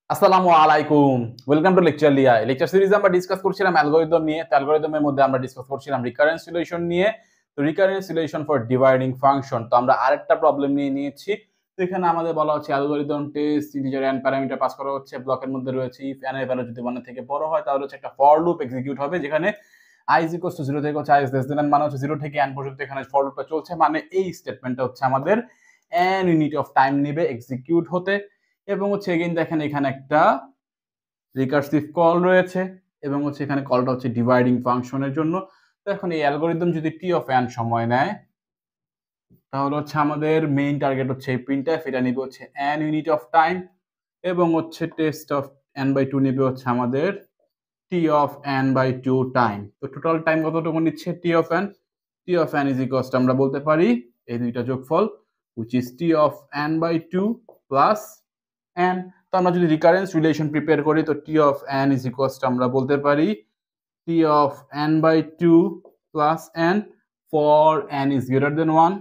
আসসালামু আলাইকুম। Welcome to lecture লিয়া। লেকচার সিরিজে আমরা ডিসকাস করছিলাম অ্যালগরিদম নিয়ে। তো অ্যালগরিদমের মধ্যে আমরা ডিসকাস করছিলাম রিকারেন্স রিলেশন নিয়ে। তো recurrence relation for dividing function. তো আমরা আরেকটা প্রবলেম নিয়ে নিয়েছি। তো এখানে আমাদের বলা হচ্ছে algorithm test integer and parameter pass করা হচ্ছে। ব্লকের মধ্যে রয়েছে ইফ n এর ভ্যালু যদি 1 এর থেকে বড় হয় তাহলে হচ্ছে একটা ফর লুপ এক্সিকিউট হবে, যেখানে i is equals to 0 থেকে হচ্ছে i is less than n, মানে হচ্ছে 0 থেকে n পর্যন্ত এখানে ফর লুপটা চলছে। মানে এই স্টেটমেন্টটা হচ্ছে আমাদের n ইউনিট অফ টাইম নেবে এক্সিকিউট হতে। এবং হচ্ছে এগেইন দেখেন এখানে একটা রিকার্সিভ কল রয়েছে এবং হচ্ছে এখানে কলটা হচ্ছে ডিভাইডিং ফাংশনের জন্য। তো এখন এই অ্যালগরিদম যদি টি অফ n সময় নেয় তাহলে হচ্ছে আমাদের মেইন টার্গেট হচ্ছে এই প্রিন্টএফ, এটা নিবে হচ্ছে n ইউনিট অফ টাইম এবং হচ্ছে টেস্ট অফ n/2 নিবে হচ্ছে আমাদের টি অফ n/2 টাইম। তো টোটাল টাইম কতটুকু নিচ্ছে T of n? T of n is equals to আমরা বলতে পারি এই দুইটা যোগফল which is t of n/2 plus n। তো আমরা যদি রিকারেন্স রিলেশন প্রিপেয়ার করি তো t of n is equals to আমরা বলতে পারি t of n/2 plus n for n is greater than 1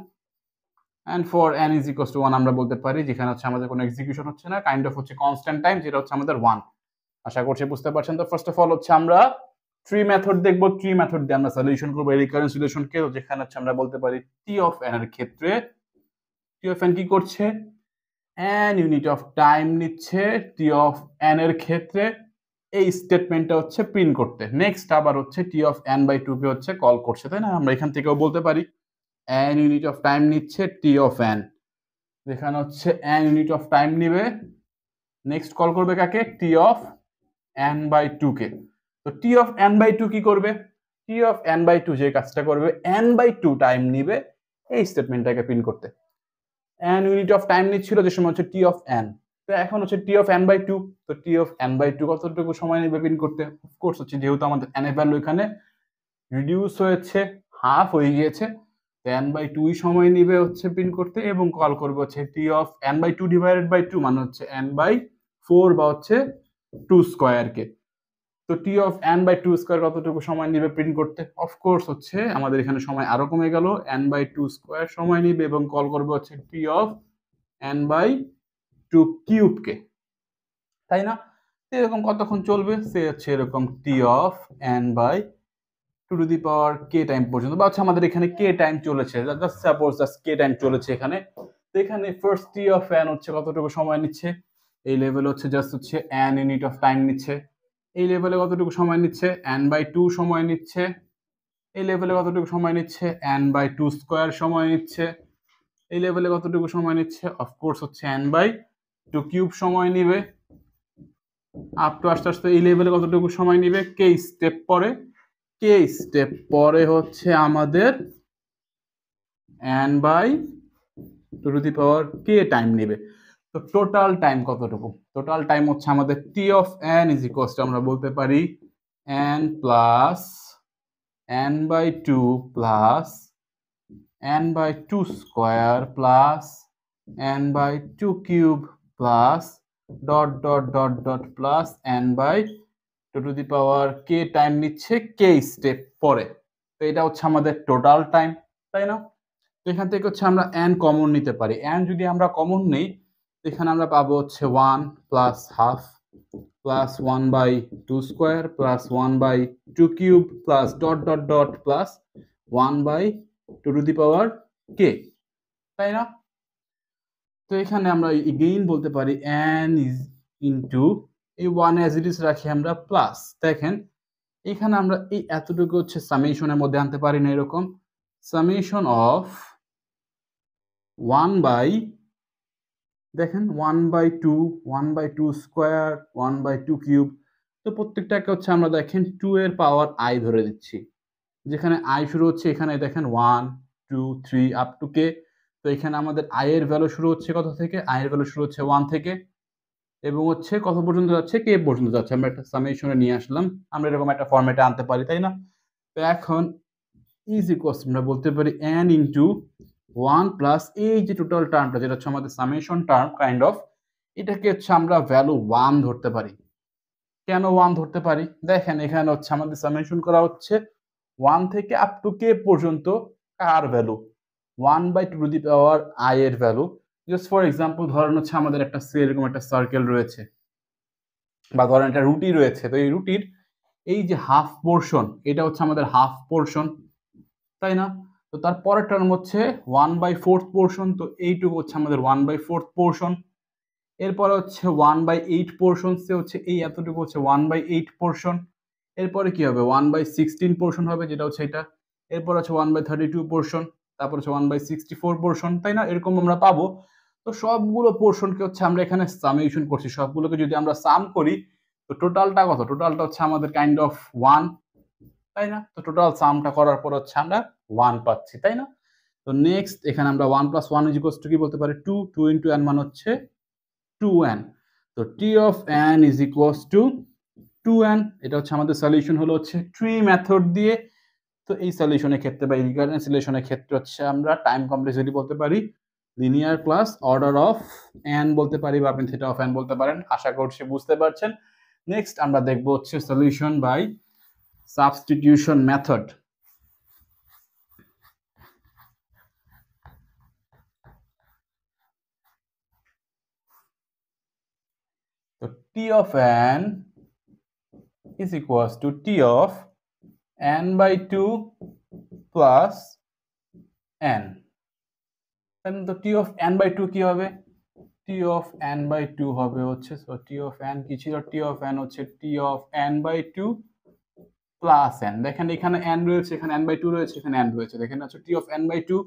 and for n is equals to 1 আমরা বলতে পারি, যেখানে হচ্ছে আমাদের কোনো এক্সিকিউশন হচ্ছে না, কাইন্ড অফ হচ্ছে কনস্ট্যান্ট টাইম, যেটা হচ্ছে আমাদের 1। আশা করছি বুঝতে পারছেন। তো ফার্স্ট অফ অল হচ্ছে আমরা ট্রি মেথড দেখবো। ট্রি মেথড দিয়ে আমরা সলিউশন করবো এই রিকারেন্স রিলেশনকে, যেখানে হচ্ছে আমরা বলতে পারি t of n এর ক্ষেত্রে t of n কি করছে, n ইউনিট অফ টাইম নিচ্ছে t of n এর ক্ষেত্রে এই স্টেটমেন্টটা হচ্ছে প্রিন্ট করতে। নেক্সট আবার হচ্ছে t of n/2 কে হচ্ছে কল করছে, তাই না? আমরা এখান থেকেও বলতে পারি n ইউনিট অফ টাইম নিচ্ছে t of n, যেখানে হচ্ছে n ইউনিট অফ টাইম নিবে, নেক্সট কল করবে কাকে, t of n/2 কে। তো t of n/2 কি করবে, t of n/2 যে কাজটা করবে n/2 টাইম নিবে এই স্টেটমেন্টটাকে প্রিন্ট করতে। n ইউনিট অফ টাইম নিচ্ছিল যে সময় হচ্ছে t of n, তো এখন হচ্ছে t of n/2। তো t of n/2 কতটুকু সময় নেবে প্রিন্ট করতে? অফকোর্স হচ্ছে যেহেতু আমাদের n এর ভ্যালু এখানে রিডিউস হয়েছে, হাফ হয়ে গিয়েছে, তো n/2 সময় নিবে হচ্ছে প্রিন্ট করতে এবং কল করবে হচ্ছে t of n/2 divided by 2, মানে হচ্ছে n/4 বা হচ্ছে 2 স্কয়ার কে। তো t of n/2 স্কয়ার কতটুকু সময় নিবে প্রিন্ট করতে? অফকোর্স হচ্ছে আমাদের এখানে সময় আরো কমে গেল, n/2 স্কয়ার সময় নিবে এবং কল করবে হচ্ছে t of n/2 কিউব কে, তাই না? এরকম কতক্ষণ চলবে? সে হচ্ছে এরকম t of n/2 two the power k time পর্যন্ত, বা হচ্ছে আমাদের এখানে k টাইম চলেছে, just suppose just k time চলেছে এখানে। তো এখানে ফার্স্ট t of n হচ্ছে কতটুকু সময় নিচ্ছে, এই লেভেল হচ্ছে জাস্ট হচ্ছে n ইউনিট অফ টাইম নিচ্ছে। এই লেভেলে কতটুকু সময় নিচ্ছে, n/2 সময় নিচ্ছে। এই লেভেলে কতটুকু সময় নিচ্ছে, n/2 স্কয়ার সময় নিচ্ছে। এই লেভেলে কতটুকু সময় নিচ্ছে, অফকোর্স হচ্ছে n/2 কিউব সময় নিবে। আপ টু আস্তে আস্তে এই লেভেলে কতটুকু সময় নিবে, কে স্টেপ পরে, কে স্টেপ পরে হচ্ছে আমাদের n/2 two the power k time নেবে। তো টোটাল টাইম কতটুকু? টোটাল টাইম হচ্ছে আমাদের t of n is equals to আমরা বলতে পারি n plus n/2 plus n/2 square plus n/2 cube plus dot dot dot dot plus n/2 two the power k time নিচ্ছে k step পরে। তো এটা হচ্ছে আমাদের টোটাল টাইম, তাই না? তো এখান থেকে হচ্ছে আমরা n কমন নিতে পারি। n যদি আমরা কমন নেই এখানে আমরা পাবো হচ্ছে 1 plus half plus 1/2 square plus 1/2 cube plus dot dot dot plus 1/2 to the power k, তাই না? তো এখানে আমরা এগেইন বলতে পারি n ইজ ইনটু এই 1 অ্যাজ ইট ইজ রাখি আমরা প্লাস, দেখেন এখানে আমরা এই এতটুকু হচ্ছে সামেশনের মধ্যে আনতে পারি না, এরকম সামেশন অফ 1 বাই, দেখেন 1/2 1/2 স্কয়ার 1/2 কিউব। তো প্রত্যেকটাকে হচ্ছে আমরা দেখেন 2 এর পাওয়ার i ধরে দিচ্ছি, যেখানে i শুরু হচ্ছে এখানে দেখেন 1 2 3 আপ টু k। তো এখানে আমাদের i এর ভ্যালু শুরু হচ্ছে কত থেকে, i এর ভ্যালু শুরু হচ্ছে 1 থেকে এবং হচ্ছে কত পর্যন্ত যাচ্ছে, k পর্যন্ত যাচ্ছে। আমরা একটা সামেশনে নিয়ে আসলাম, আমরা এরকম একটা ফরম্যাটে আনতে পারি, তাই না? তো এখন ইজ ইকুয়ালস আমরা বলতে পারি n ইনটু 1 প্লাস এই যে টোটাল টার্মটা যেটা হচ্ছে আমাদের সামেশন টার্ম কাইন্ড অফ, এটাকে হচ্ছে আমরা ভ্যালু 1 ধরতে পারি। কেন 1 ধরতে পারি? দেখেন এখানে হচ্ছে আমাদের সামেশন করা হচ্ছে 1 থেকে আপ টু k পর্যন্ত কার value, 1/2 to the power i এর ভ্যালু। জাস্ট ফর এক্সাম্পল ধরেন হচ্ছে আমাদের একটা এরকম একটা সার্কেল রয়েছে, বা ধরেন একটা রুটি রয়েছে, তো এই রুটির এই যে হাফ পোর্শন, এটা হচ্ছে আমাদের হাফ পোর্শন, তাই না? তো তার পরের টার্ম হচ্ছে 1/4 পোর্শন, তো এইটুকু হচ্ছে আমাদের 1/4 পোর্শন। এরপরে হচ্ছে 1/8 পোর্শন, সে হচ্ছে এই এতটুকু হচ্ছে 1/8 পোর্শন। এরপরে কি হবে 1/16 পোর্শন হবে, যেটা হচ্ছে এটা। এরপর হচ্ছে 1/32 পোর্শন, তারপর হচ্ছে 1/64 পোর্শন, তাই না? এরকম আমরা পাবো। তো সবগুলো পোর্শনকে হচ্ছে আমরা এখানে সামেশন করছি, সবগুলোকে যদি আমরা সাম করি তো টোটালটা কত? টোটালটা হচ্ছে আমাদের কাইন্ড অফ 1, তাই না? তো টোটাল সামটা করার পর হচ্ছে আমরা 1 পাচ্ছি, তাই না? তো নেক্সট এখানে আমরা 1 + 1 = কি বলতে পারি? 2, 2 × n মানে হচ্ছে 2n। তো t of n is equals to 2n। এটা হচ্ছে আমাদের সলিউশন হলো হচ্ছে ট্রি মেথড দিয়ে। তো এই সলিউশনের ক্ষেত্রে বা রিকারেন্ট সলিউশনের ক্ষেত্রে হচ্ছে আমরা টাইম কমপ্লেক্সিটি বলতে পারি linear plus order of n বলতে পারি, বা আপনি থিটা অফ n বলতে পারেন। আশা করছি বুঝতে পারছেন। নেক্সট আমরা দেখব হচ্ছে সলিউশন বাই সাবস্টিটিউশন মেথড। তো t of n is equals to t of n/2 plus n। তো t of n/2 কি হবে? t of n/2 হবে হচ্ছে, সো t of n কি ছিল? t of n হচ্ছে t of n/2 plus n। দেখেন এখানে n রয়েছে, এখানে n/2 রয়েছে, এখানে n রয়েছে, দেখেন হচ্ছে t of n/2।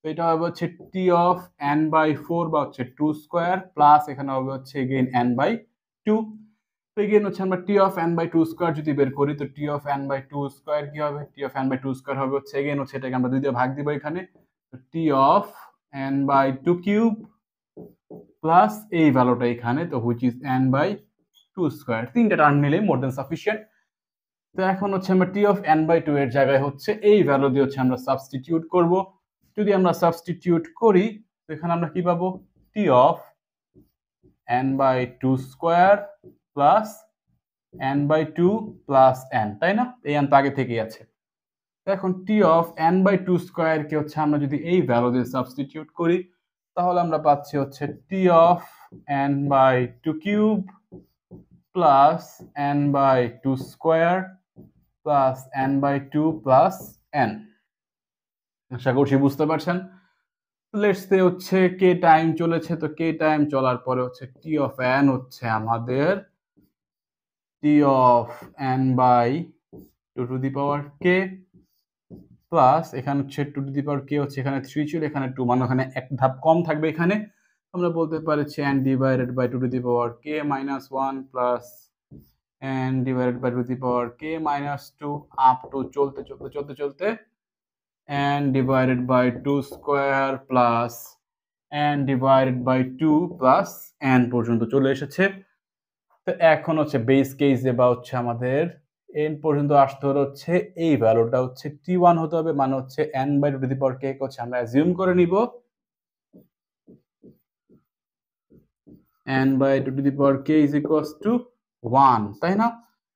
তো এটা হবে হচ্ছে t of n/4 বা হচ্ছে 2 স্কয়ার, প্লাস এখানে হবে হচ্ছে এগেইন n/2। তো এগেইন হচ্ছে আমরা t of n/2 স্কয়ার যদি বের করি, তো t of n/2 স্কয়ার কি হবে? t of n/2 স্কয়ার হবে হচ্ছে এগেইন হচ্ছে এটাকে আমরা 2 দিয়ে ভাগ দিব এখানে, তো t of n/2 cube plus এই ভ্যালুটা এখানে, তো হুইচ ইজ n/2 স্কয়ার। তিনটা টার্ম নিলে মোর দ্যান সাফিসিয়েন্ট। তো এখন হচ্ছে আমরা t of n/2 এর জায়গায় হচ্ছে এই ভ্যালু দিয়ে হচ্ছে আমরা সাবস্টিটিউট করব। যদি আমরা সাবস্টিটিউট করি তো এখানে আমরা কি পাবো? t of n/2 square plus n/2 plus n, তাই না? এই n তো আগে থেকেই আছে। এখন t of n/2 স্কয়ার কে হচ্ছে আমরা যদি এই ভ্যালু দিয়ে সাবস্টিটিউট করি তাহলে আমরা পাচ্ছি হচ্ছে t of n/2 cube plus n/2 square plus n/2 plus n। আশা করছি বুঝতে পারছেন। লেটস সে হচ্ছে কে টাইম চলেছে, তো কে টাইম চলার পরে হচ্ছে t of n হচ্ছে আমাদের t of n/2 two the power k plus এখানে হচ্ছে 2 টু দি পাওয়ার k হচ্ছে এখানে 3 ছিল, এখানে 2, মানে ওখানে এক ধাপ কম থাকবে এখানে। আমরা বলতে পারি হচ্ছে n divided by 2 to the power k minus 1 plus n divided by 2 to the power k minus 2 up to চলতে n divided by 2 square plus n divided by 2 plus n পর্যন্ত চলে এসেছে। তো এখন হচ্ছে বেস কেস বা হচ্ছে আমাদের n পর্যন্ত আসতে হলে হচ্ছে এই ভ্যালুটা হচ্ছে t1 হতে হবে, মানে হচ্ছে n/2 two the power k হচ্ছে আমরা অ্যাজিউম করে নিব n/2 two the power k is equals two 1, তাই না?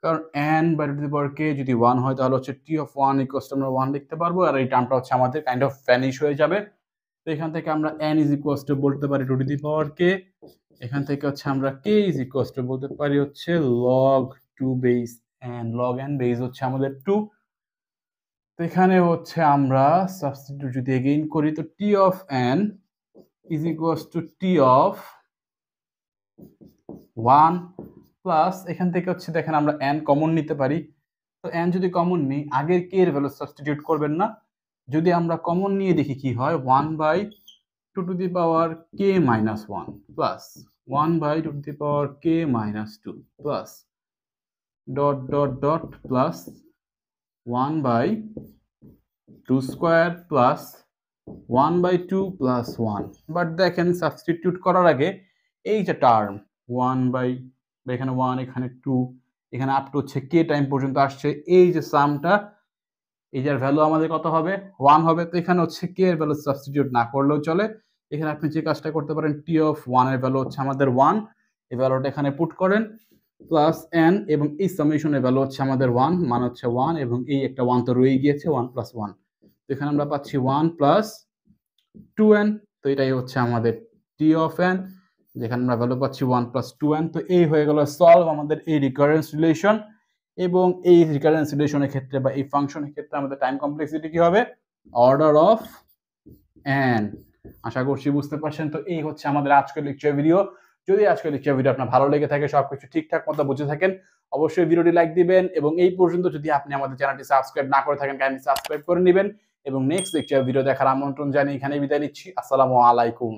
কারণ n/2 two the power k যদি 1 হয় তাহলে হচ্ছে t of 1 ইকুয়ালস টু আমরা 1 লিখতে পারবো, আর এই টার্মটা হচ্ছে আমাদের কাইন্ড অফ ভ্যানিশ হয়ে যাবে। তো এখান থেকে আমরা n ইজ ইকুয়ালস টু বলতে পারি 2 টু দি পাওয়ার k। এখান থেকে হচ্ছে আমরা k ইজ ইকুয়ালস টু বলতে পারি হচ্ছে log 2 base n, log n base হচ্ছে আমাদের 2। তো এখানে হচ্ছে আমরা সাবস্টিটিউট যদি এগেইন করি তো t of n is equals two t of 1 plus এখান থেকে হচ্ছে দেখেন আমরা n কমন নিতে পারি। তো n যদি কমন নিই, আগের k এর ভ্যালু সাবস্টিটিউট করবেন না, যদি আমরা কমন নিয়ে দেখি কি হয় 1/2 to the power k minus 1 plus 1/2 to the power k minus 2 plus dot dot dot plus 1/2 square plus 1/2 plus 1। But দেখেন সাবস্টিটিউট করার আগে এই যে টার্ম 1 এখানে 1 এখানে 2 এখানে আপ টু হচ্ছে k টাইম পর্যন্ত আসছে, এই যে সামটা এই যার ভ্যালু আমাদের কত হবে? 1 হবে। তো এখানে হচ্ছে k এর ভ্যালু সাবস্টিটিউট না করলেও চলে। এখানে আপনি যে কাজটা করতে পারেন t of 1 এর ভ্যালু হচ্ছে আমাদের 1, এই ভ্যালুটা এখানে পুট করেন প্লাস n, এবং এই সামেশনের ভ্যালু হচ্ছে আমাদের 1, মানে হচ্ছে 1, এবং এই একটা 1 তো রয়ে গিয়েছে 1 প্লাস 1। তো এখানে আমরা পাচ্ছি 1 প্লাস 2n। তো এটাই হচ্ছে আমাদের t of n। যেখানে আমরা ভ্যালু পাচ্ছি 1 + 2n। তো এই হয়ে গেল সলভ আমাদের এই রিকারেন্স রিলেশন। এবং এই রিকারেন্স রিলেশনের ক্ষেত্রে বা এই ফাংশনের ক্ষেত্রে আমাদের টাইম কমপ্লেক্সিটি কি হবে? Order of n। আশা করছি বুঝতে পারছেন। তো এই হচ্ছে আমাদের আজকের লেকচার ভিডিও। যদি আজকের লেকচার ভিডিও আপনার ভালো লেগে থাকে, সবকিছু ঠিকঠাক মতো বুঝে থাকেন, অবশ্যই ভিডিওটি লাইক দিবেন এবং এই পর্যন্ত যদি আপনি আমাদের চ্যানেলটি সাবস্ক্রাইব না করে থাকেন কাইন্ডলি সাবস্ক্রাইব করে নেবেন এবং নেক্সট লেকচার ভিডিও দেখার আমন্ত্রণ জানিয়ে এখানে বিদায় নিচ্ছি। আসসালামু আলাইকুম।